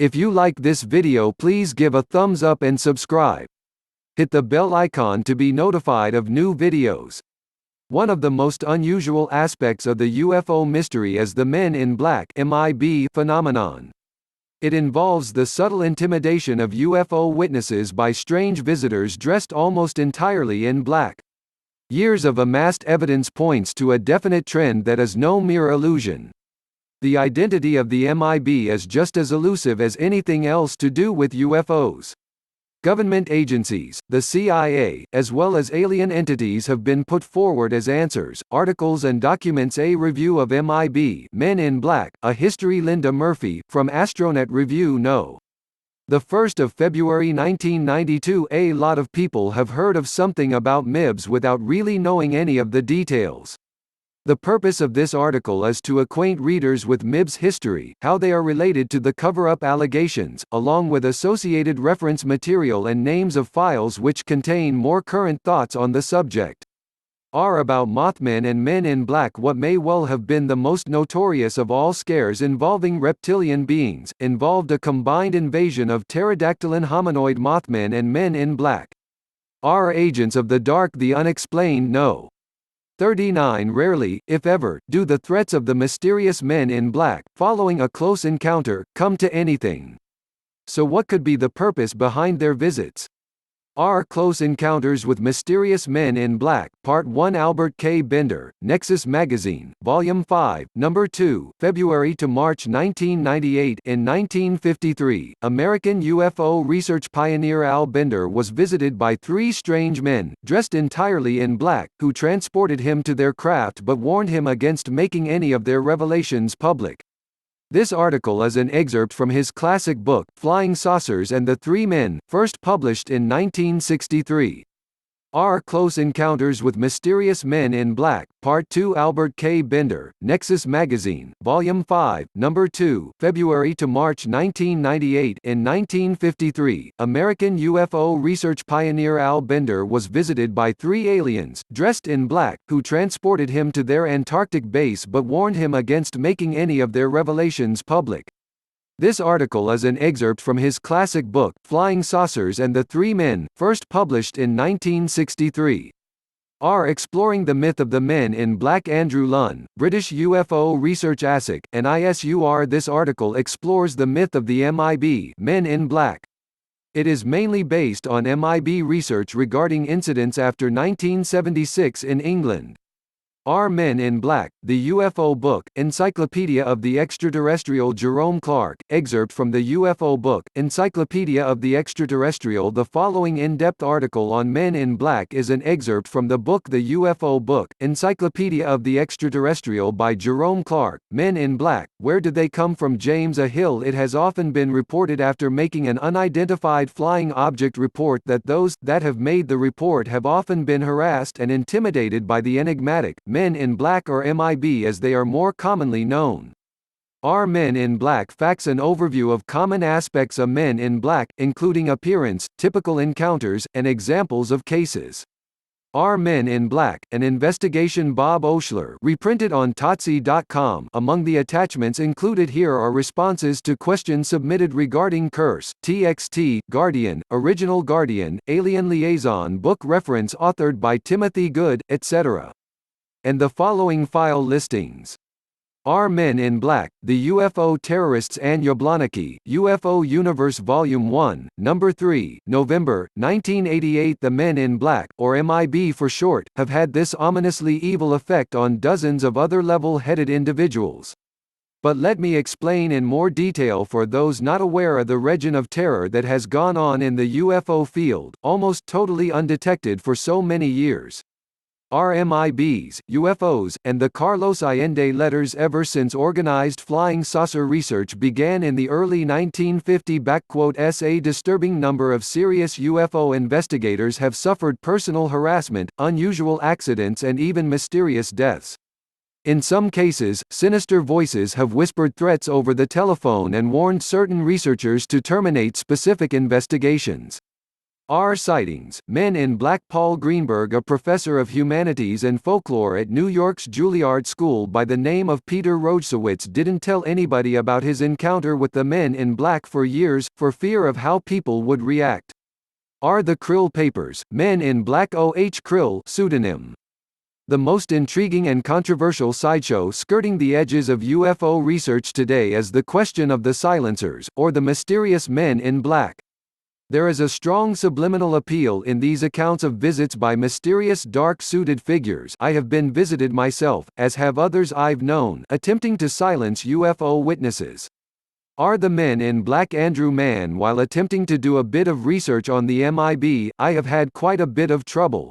If you like this video, please give a thumbs up and subscribe. Hit the bell icon to be notified of new videos. One of the most unusual aspects of the UFO mystery is the Men in Black (MIB) phenomenon. It involves the subtle intimidation of UFO witnesses by strange visitors dressed almost entirely in black. Years of amassed evidence points to a definite trend that is no mere illusion. The identity of the MIB is just as elusive as anything else to do with UFOs. Government agencies, the CIA, as well as alien entities have been put forward as answers. Articles and documents. A review of MIB Men in Black, a history. Linda Murphy, from Astronet Review No. 1 February 1992. A lot of people have heard of something about MIBs without really knowing any of the details. The purpose of this article is to acquaint readers with MIB's history, how they are related to the cover-up allegations, along with associated reference material and names of files which contain more current thoughts on the subject. About Mothmen and Men in Black. What may well have been the most notorious of all scares involving reptilian beings, involved a combined invasion of pterodactylin hominoid Mothmen and Men in Black. Agents of the dark. The unexplained. No. 39. Rarely, if ever, do the threats of the mysterious Men in Black, following a close encounter, come to anything. So what could be the purpose behind their visits? Close Encounters with Mysterious Men in Black, Part 1. Albert K. Bender, Nexus Magazine, Volume 5, Number 2, February to March 1998. In 1953, American UFO research pioneer Al Bender was visited by three strange men, dressed entirely in black, who transported him to their craft but warned him against making any of their revelations public. This article is an excerpt from his classic book, Flying Saucers and the Three Men, first published in 1963. Close Encounters with Mysterious Men in Black, Part 2. Albert K. Bender, Nexus Magazine, Volume 5, Number 2, February to March 1998. In 1953, American UFO research pioneer Al Bender was visited by three aliens, dressed in black, who transported him to their Antarctic base but warned him against making any of their revelations public. This article is an excerpt from his classic book, Flying Saucers and the Three Men, first published in 1963. Exploring the Myth of the Men in Black. Andrew Lunn, British UFO Research ASIC, and ISUR. This article explores the myth of the MIB Men in Black. It is mainly based on MIB research regarding incidents after 1976 in England. Men in Black, the UFO Book, Encyclopedia of the Extraterrestrial. Jerome Clark, excerpt from the UFO Book, Encyclopedia of the Extraterrestrial. The following in-depth article on Men in Black is an excerpt from the book The UFO Book, Encyclopedia of the Extraterrestrial by Jerome Clark. Men in Black, Where Did They Come From? James A. Hill. It has often been reported after making an unidentified flying object report that those that have made the report have often been harassed and intimidated by the enigmatic Men in Black, or MIB as they are more commonly known. Men in Black Facts. An overview of common aspects of Men in Black, including appearance, typical encounters, and examples of cases. Men in Black, an investigation. Bob Oshler, reprinted on Totsi.com. Among the attachments included here are responses to questions submitted regarding Curse, TXT, Guardian, Original Guardian, Alien Liaison book reference authored by Timothy Good, etc. And the following file listings. Men in Black, The UFO Terrorists. Ann Jablonski, UFO Universe Volume 1, Number 3, November, 1988. The Men in Black, or MIB for short, have had this ominously evil effect on dozens of other level-headed individuals. But let me explain in more detail for those not aware of the region of terror that has gone on in the UFO field, almost totally undetected for so many years. MIBs, UFOs, and the Carlos Allende letters. Ever since organized flying saucer research began in the early 1950s, a disturbing number of serious UFO investigators have suffered personal harassment, unusual accidents, and even mysterious deaths. In some cases, sinister voices have whispered threats over the telephone and warned certain researchers to terminate specific investigations. R. Sightings, Men in Black. Paul Greenberg, a professor of humanities and folklore at New York's Juilliard School by the name of Peter Rojcewicz, didn't tell anybody about his encounter with the Men in Black for years, for fear of how people would react. R. The Krill Papers, Men in Black. O. H. Krill, pseudonym. The most intriguing and controversial sideshow skirting the edges of UFO research today is the question of the silencers, or the mysterious Men in Black. There is a strong subliminal appeal in these accounts of visits by mysterious dark-suited figures. I have been visited myself, as have others I've known, attempting to silence UFO witnesses. Are the Men in Black? Andrew Mann. While attempting to do a bit of research on the MIB, I have had quite a bit of trouble.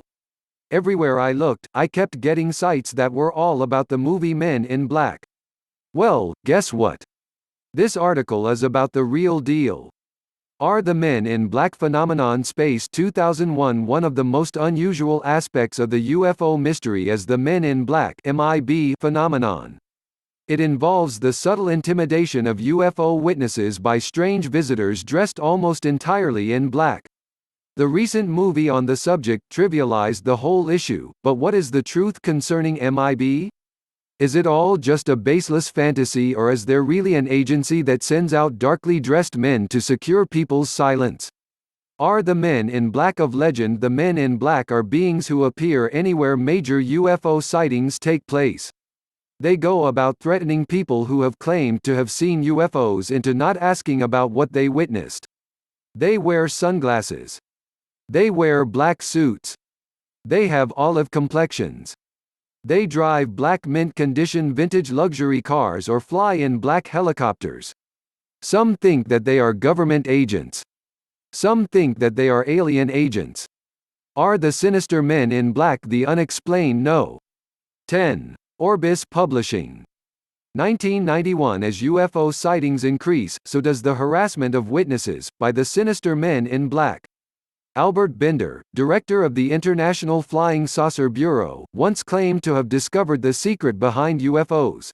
Everywhere I looked, I kept getting sites that were all about the movie Men in Black. Well, guess what? This article is about the real deal. Are the Men in Black phenomenon? Space 2001. One of the most unusual aspects of the UFO mystery is the Men in Black (MIB) phenomenon. It involves the subtle intimidation of UFO witnesses by strange visitors dressed almost entirely in black. The recent movie on the subject trivialized the whole issue, but what is the truth concerning MIB? Is it all just a baseless fantasy, or is there really an agency that sends out darkly dressed men to secure people's silence? Are the Men in Black of legend? The Men in Black are beings who appear anywhere major UFO sightings take place. They go about threatening people who have claimed to have seen UFOs into not asking about what they witnessed. They wear sunglasses. They wear black suits. They have olive complexions. They drive black mint-condition vintage luxury cars or fly in black helicopters. Some think that they are government agents. Some think that they are alien agents. Are the sinister Men in Black the unexplained? No. 10. Orbis Publishing. 1991. As UFO sightings increase, so does the harassment of witnesses, by the sinister Men in Black. Albert Bender, director of the International Flying Saucer Bureau, once claimed to have discovered the secret behind UFOs.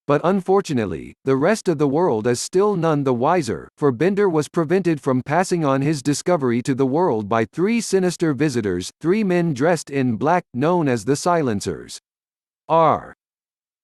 But unfortunately, the rest of the world is still none the wiser, for Bender was prevented from passing on his discovery to the world by three sinister visitors, three men dressed in black, known as the Silencers. R.